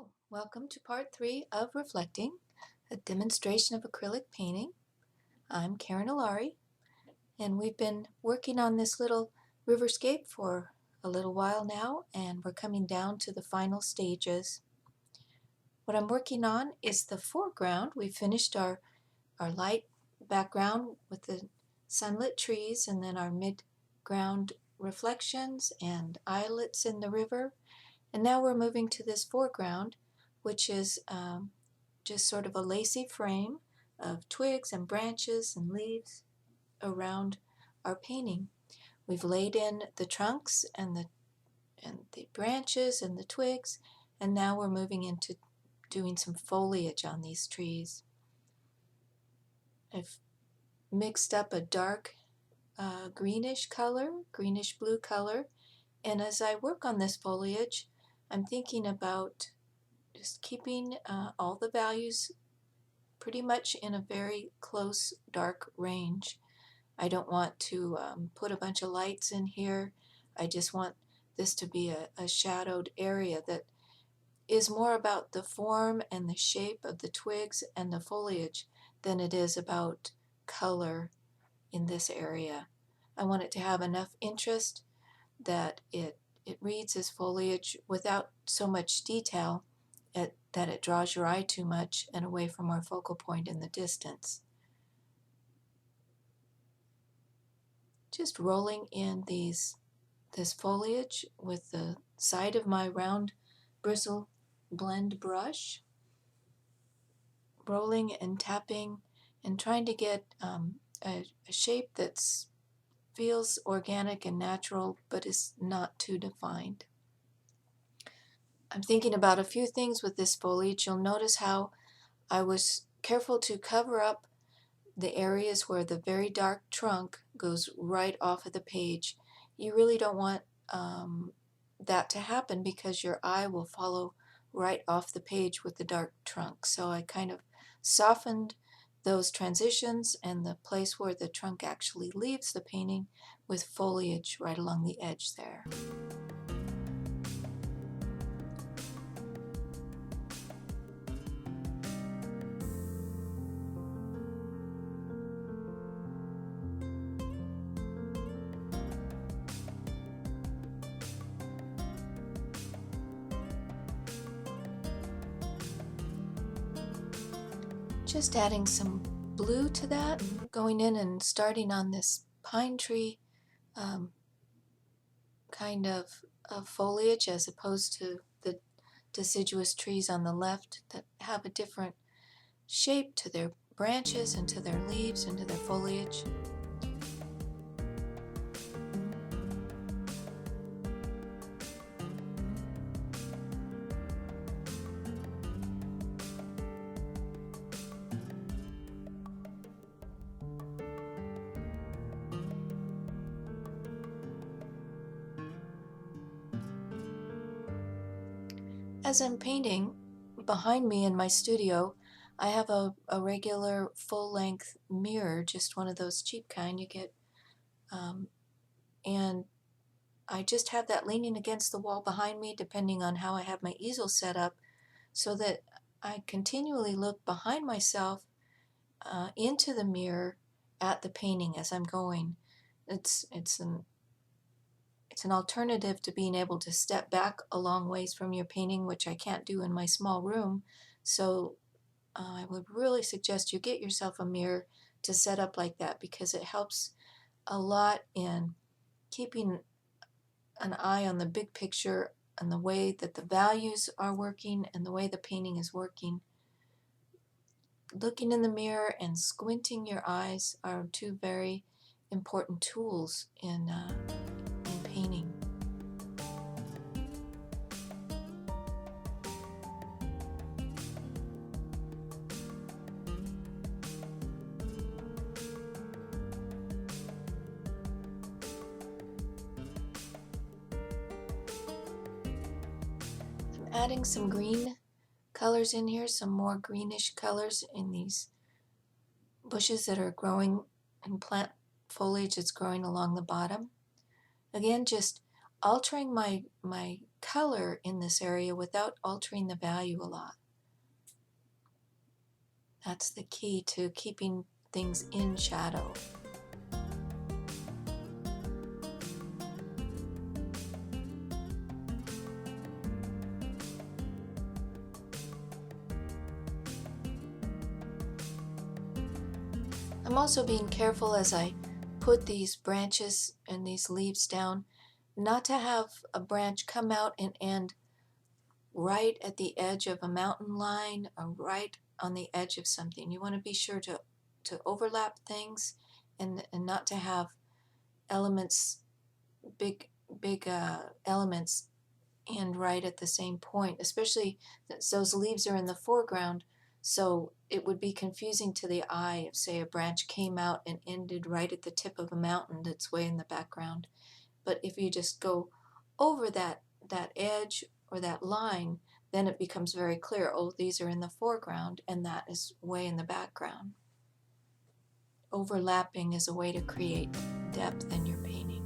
Hello, welcome to part 3 of Reflecting, a demonstration of acrylic painting. I'm Karen Alari, and we've been working on this little riverscape for a little while now, and we're coming down to the final stages. What I'm working on is the foreground. We finished our light background with the sunlit trees, and then our mid-ground reflections and islets in the river. And now we're moving to this foreground, which is just sort of a lacy frame of twigs and branches and leaves around our painting. We've laid in the trunks and the branches and the twigs, and now we're moving into doing some foliage on these trees. I've mixed up a dark greenish blue color, and as I work on this foliage, I'm thinking about just keeping all the values pretty much in a very close dark range. I don't want to put a bunch of lights in here. I just want this to be a shadowed area that is more about the form and the shape of the twigs and the foliage than it is about color in this area. I want it to have enough interest that it reads as foliage without so much detail that it draws your eye too much and away from our focal point in the distance. Just rolling in this foliage with the side of my round bristle blend brush, rolling and tapping and trying to get a shape that feels organic and natural but is not too defined. I'm thinking about a few things with this foliage. You'll notice how I was careful to cover up the areas where the very dark trunk goes right off of the page. You really don't want that to happen because your eye will follow right off the page with the dark trunk. So I kind of softened those transitions and the place where the trunk actually leaves the painting with foliage right along the edge there. Just adding some blue to that, going in and starting on this pine tree kind of foliage as opposed to the deciduous trees on the left that have a different shape to their branches and to their leaves and to their foliage. As I'm painting, behind me in my studio, I have a regular full-length mirror, just one of those cheap kind you get, and I just have that leaning against the wall behind me depending on how I have my easel set up, so that I continually look behind myself into the mirror at the painting as I'm going. It's an alternative to being able to step back a long ways from your painting, which I can't do in my small room. So I would really suggest you get yourself a mirror to set up like that, because it helps a lot in keeping an eye on the big picture and the way that the values are working and the way the painting is working. Looking in the mirror and squinting your eyes are two very important tools in painting. I'm adding some green colors in here, some more greenish colors in these bushes that are growing and plant foliage that's growing along the bottom. Again, just altering my color in this area without altering the value a lot. That's the key to keeping things in shadow. I'm also being careful as I put these branches and these leaves down, not to have a branch come out and end right at the edge of a mountain line or right on the edge of something. You want to be sure to overlap things and not to have elements, big elements end right at the same point, especially since those leaves are in the foreground, so it would be confusing to the eye if, say, a branch came out and ended right at the tip of a mountain that's way in the background. But if you just go over that edge or that line, then it becomes very clear, oh, these are in the foreground and that is way in the background. Overlapping is a way to create depth in your painting.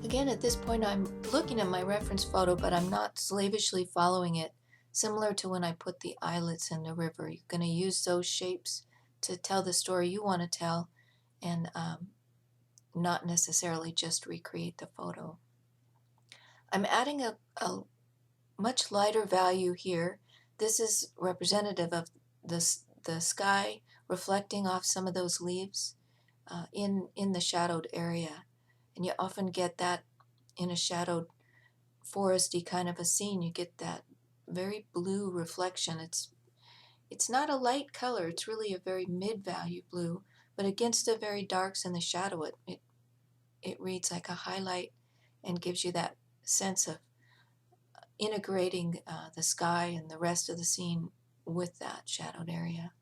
Again, at this point, I'm looking at my reference photo, but I'm not slavishly following it. Similar to when I put the islets in the river, you're going to use those shapes to tell the story you want to tell, and not necessarily just recreate the photo. I'm adding a much lighter value here. This is representative of the sky reflecting off some of those leaves in the shadowed area. And you often get that in a shadowed foresty kind of a scene. You get that very blue reflection. It's not a light color, it's really a very mid-value blue, but against the very darks in the shadow, it reads like a highlight and gives you that sense of integrating the sky and the rest of the scene with that shadowed area.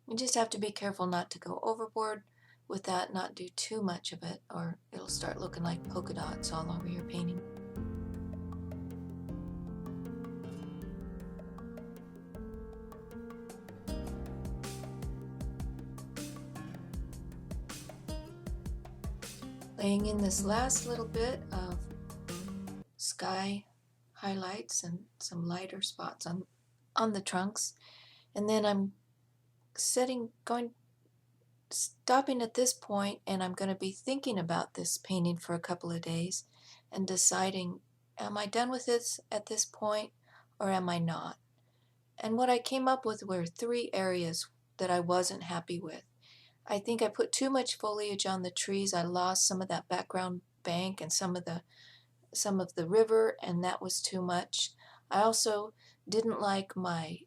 You just have to be careful not to go overboard with that, not do too much of it, or it'll start looking like polka dots all over your painting. Laying in this last little bit of sky highlights and some lighter spots on the trunks, and then I'm stopping at this point, and I'm going to be thinking about this painting for a couple of days and deciding, am I done with this at this point or am I not? And what I came up with were 3 areas that I wasn't happy with. I think I put too much foliage on the trees. I lost some of that background bank and some of the river, and that was too much. I also didn't like my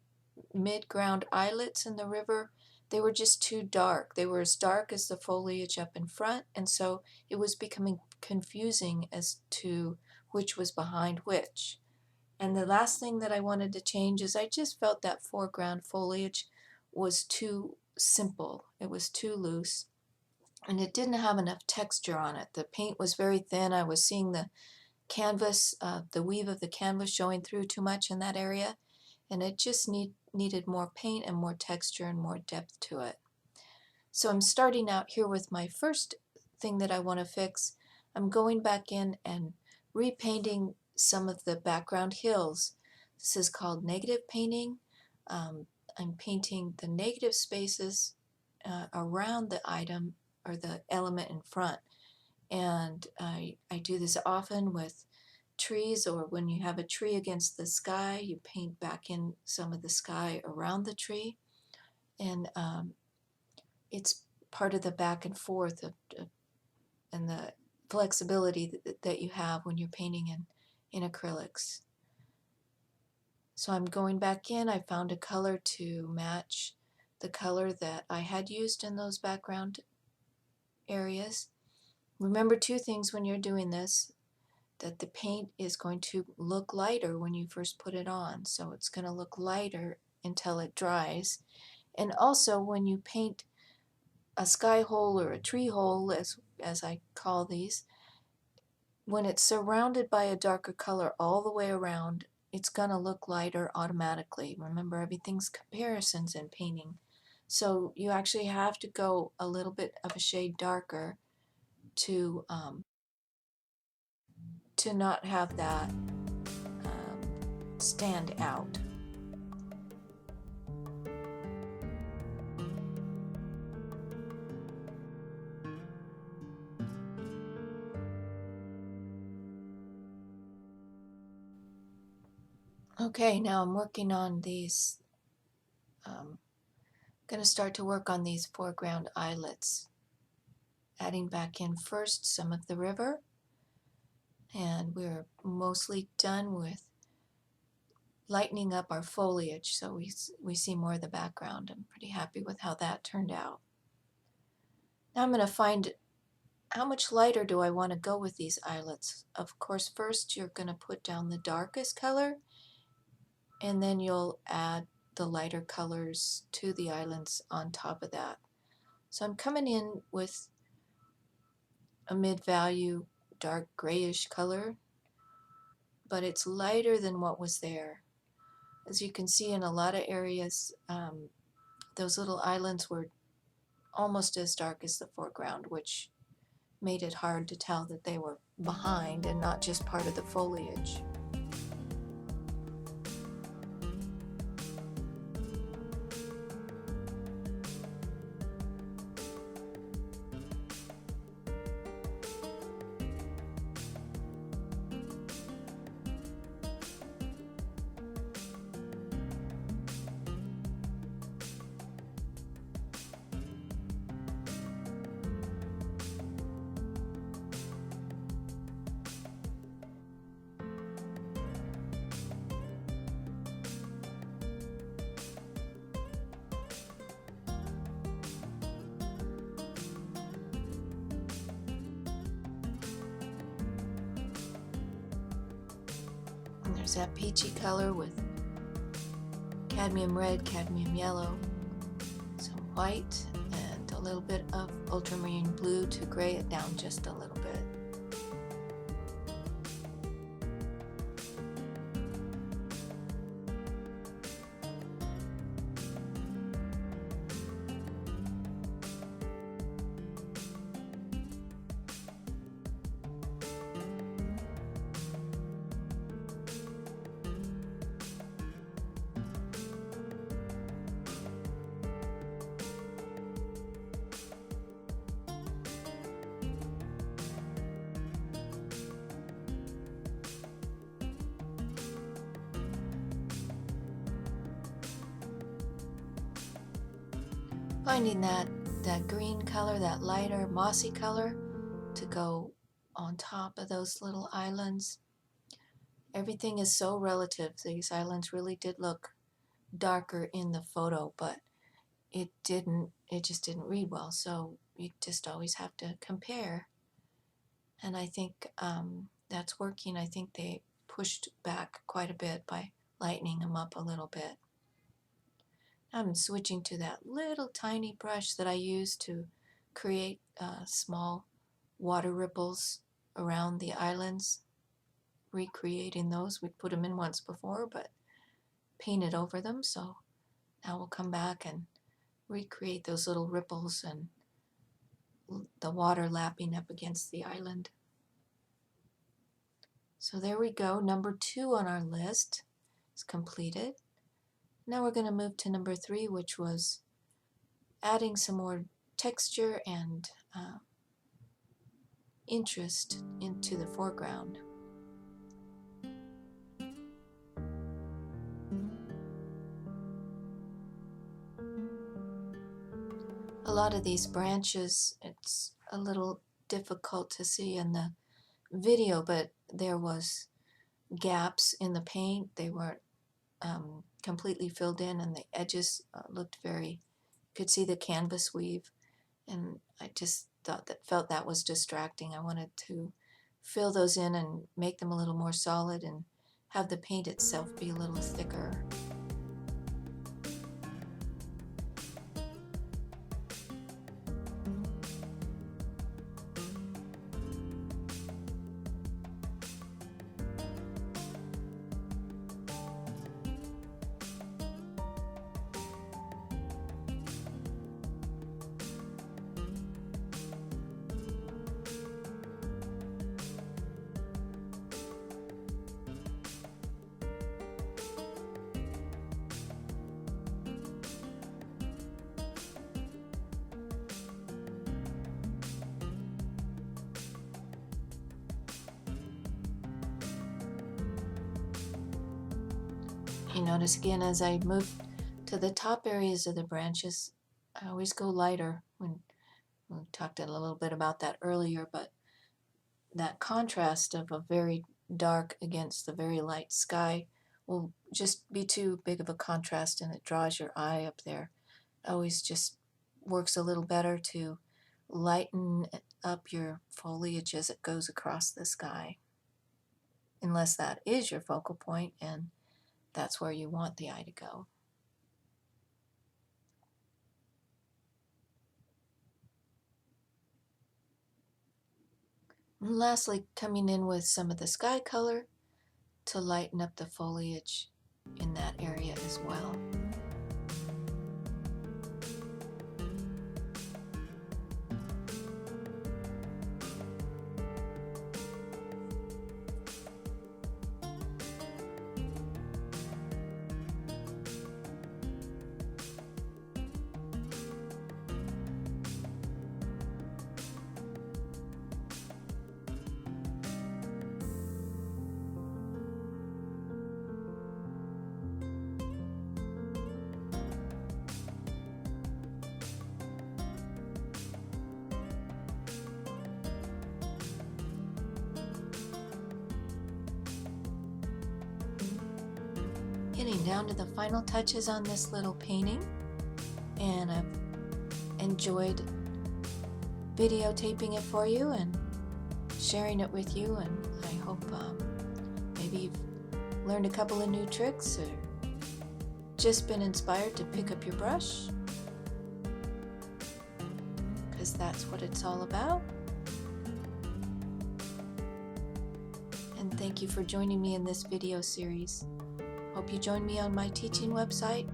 mid-ground islets in the river. They were just too dark. They were as dark as the foliage up in front, and so it was becoming confusing as to which was behind which. And the last thing that I wanted to change is I just felt that foreground foliage was too simple. It was too loose, and it didn't have enough texture on it. The paint was very thin. I was seeing the canvas, the weave of the canvas showing through too much in that area, and it just needed more paint and more texture and more depth to it. So I'm starting out here with my first thing that I want to fix. I'm going back in and repainting some of the background hills. This is called negative painting. I'm painting the negative spaces around the item or the element in front. And I do this often with trees, or when you have a tree against the sky, you paint back in some of the sky around the tree. And it's part of the back and forth and the flexibility that you have when you're painting in acrylics. So I'm going back in. I found a color to match the color that I had used in those background areas. Remember 2 things when you're doing this. that the paint is going to look lighter when you first put it on. So it's going to look lighter until it dries. And also when you paint a sky hole or a tree hole, as I call these, when it's surrounded by a darker color all the way around, it's going to look lighter automatically. Remember, everything's comparisons in painting. So you actually have to go a little bit of a shade darker to not have that stand out. Okay, now I'm working on these, going to start to work on these foreground islets, adding back in first some of the river, and we're mostly done with lightening up our foliage so we see more of the background. I'm pretty happy with how that turned out. Now I'm going to find how much lighter do I want to go with these islets. Of course, first you're going to put down the darkest color, and then you'll add the lighter colors to the islands on top of that. So I'm coming in with a mid-value dark grayish color, but it's lighter than what was there. As you can see, in a lot of areas, those little islands were almost as dark as the foreground, which made it hard to tell that they were behind and not just part of the foliage. And there's that peachy color with cadmium red, cadmium yellow, some white, and a little bit of ultramarine blue to gray it down just a little bit. Finding that green color, that lighter mossy color, to go on top of those little islands. Everything is so relative. These islands really did look darker in the photo, but it just didn't read well. So you just always have to compare. And I think that's working. I think they pushed back quite a bit by lightening them up a little bit. I'm switching to that little tiny brush that I use to create small water ripples around the islands, recreating those. We put them in once before, but painted over them. So now we'll come back and recreate those little ripples and the water lapping up against the island. So there we go. Number 2 on our list is completed. Now we're going to move to number 3, which was adding some more texture and interest into the foreground. A lot of these branches, it's a little difficult to see in the video, but there was gaps in the paint. They weren't completely filled in, and the edges looked very, you could see the canvas weave, and I just felt that was distracting. I wanted to fill those in and make them a little more solid and have the paint itself be a little thicker. You notice again as I move to the top areas of the branches, I always go lighter. We talked a little bit about that earlier, but that contrast of a very dark against the very light sky will just be too big of a contrast, and it draws your eye up there. It always just works a little better to lighten up your foliage as it goes across the sky, unless that is your focal point and that's where you want the eye to go. And lastly, coming in with some of the sky color to lighten up the foliage in that area as well. Getting down to the final touches on this little painting, and I've enjoyed videotaping it for you and sharing it with you, and I hope maybe you've learned a couple of new tricks or just been inspired to pick up your brush, because that's what it's all about. And thank you for joining me in this video series. Hope you join me on my teaching website,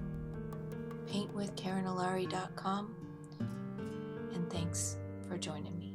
paintwithkarenalari.com, and thanks for joining me.